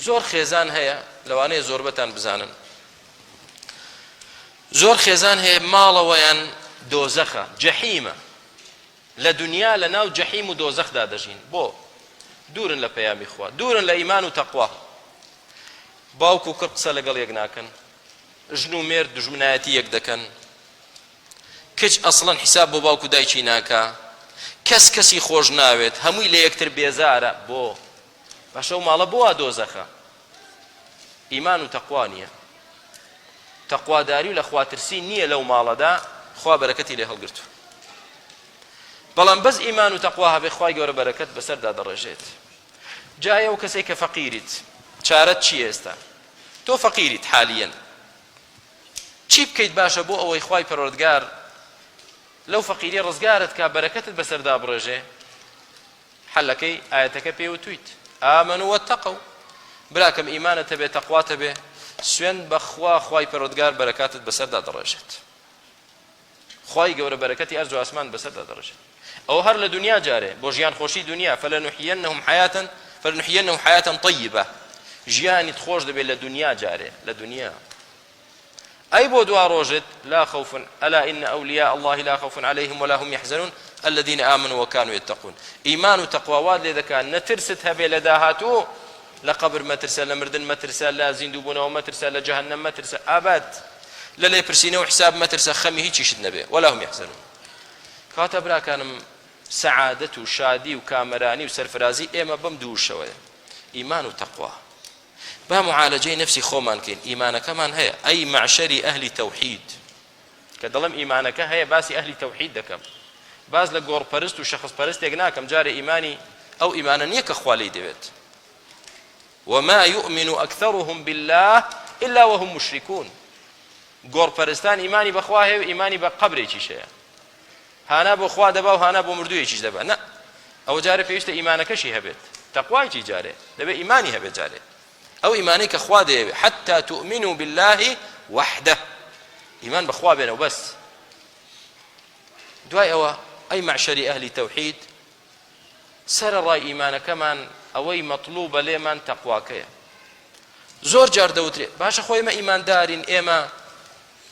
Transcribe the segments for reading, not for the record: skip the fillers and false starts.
زۆر خێزان هەیە لەوانەیە زۆربەتان بزانن زۆر خێزان هەیە ماڵەوەیان دۆزەخە جەحیمە لە دنیا لە ناو جەحیم و دۆزەخدا دەژین بۆ دوورن لە پەیامی خوا دوورن لە ئیمان و تەقوا باوک و کڕ قسە لەگەڵ یەک ناکەن ژن و مێرد دژمنایەتی یەک دەکەن کچ ئەسڵەن حیساب بۆ باوک و دایکی ناکا کەس کەسی خۆش ناوێت هەمووی لە یەکتر بێزارە بۆ باشە و ماڵە بۆ دۆزەخە ئیمان و تەقوا نییە تەقواداری و لە خواترسی نییە لەو ماڵەدا خوا بەرەکەتی لێ هەڵگرتو بەڵام بەس ئیمان و تەقوا هەبێ خوای گەورە بەرەکەت بەسەردا دەڕێژێت جایە و کەسێک کە فەقیریت چارەت چی ئێستا تۆ فەقیریت حالیەن چی بکەیت باشە بۆ ئەوەی خوای پەروەردگار لەو فەقیری ڕزگارت کا بەرەکەتت بەسەردا بڕێژێ حەلەکەی ئاەتەکە پێوتویت ئامەنوا واتەقەو براکەم ئیمانت هەبێ تەقوات هەبێ سوێن بەخوا خوای پەروەردگار بەرەکاتت بەسەردا دەڕێژێت خوای گەورە بەرەکەتی ئەرز و ئاسمان بەسەردا دەڕێژێت ئەو هەر لە دنیا جارێ بۆ ژیان خۆشی دنیا فلنحيينهم حياة طيبة ژیانیت خۆش دەبێت لە دنیا جارێ لە دنیا أي بۆ دوا ڕۆژت لا خوف ألا إن أولياء الله لا خوف عليهم ولا هم يحزنون الذين آمنوا وكانوا يتقون إيمان وتقوى واد لذا نترست هبي لداهاتو لقبر مترسى لمردن مترسى لا زندوبونه مترسى لجهنم مترسى أبد للي برسينه وحساب مترسى خمي هيك يشد نبي ولا هم يحزنون كاتب را كانم سعادة وشادي وكامراني وسرفرازي إما بمدور شوية إيمان وتقوى با معالجه نفسي خومان كين إيمانك كمان هي أي معشري أهل توحيد كدلم إيمانك هي باسي أهل توحيد دكم باز لغور پرست وشخص پرست يقناكم جاري إيماني أو إيمانا يك خوالي ديبت وما يؤمن أكثرهم بالله إلا وهم مشركون غور پرستان إيماني بخواه إيماني بقبري چي شيء هانا بخوا دبا وهانا بمردوي چي دبا نا أو جاري فيشت إيمانك شي هبت تقواي چي جاري دبا إيماني هبت جاري أو إيمانك أخوة دي حتى تؤمنوا بالله وحده إيمان بأخوة بينه بس دواي أو أي معشري أهل توحيد سر الرأي إيمانك كمان أوي مطلوب لمن تقواك زور جار دوتري باش أخوة ما إيمان دارين إما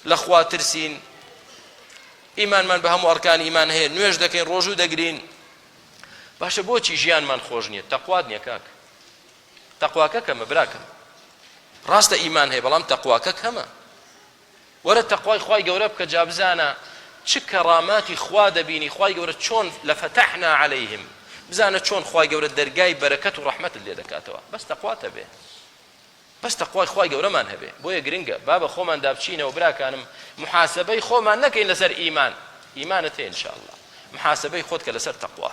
لأخوة ترسين إيمان من بهم أركان إيمان هي نويش دكين روجو دقرين باش بوچي جيان من خوجنية تقواد نيكاك تقواك كما براكم راست إيمان هي بلام تقواك كما ورا تقواي خواي قورب كجابزانا چه كراماتي خوا دبيني خواي قورب چون لفتحنا عليهم بزانا چون خواي قورب درقاي بركة ورحمة اللي دكاتوا بس تقواته به بس تقواي خواي قورب من هبه بويا قرنقة بابا خو من دابشينا وبراكانم محاسبي خو من نكين لسر إيمان إيمانتين إن شاء الله محاسبي خودك لسر تقواه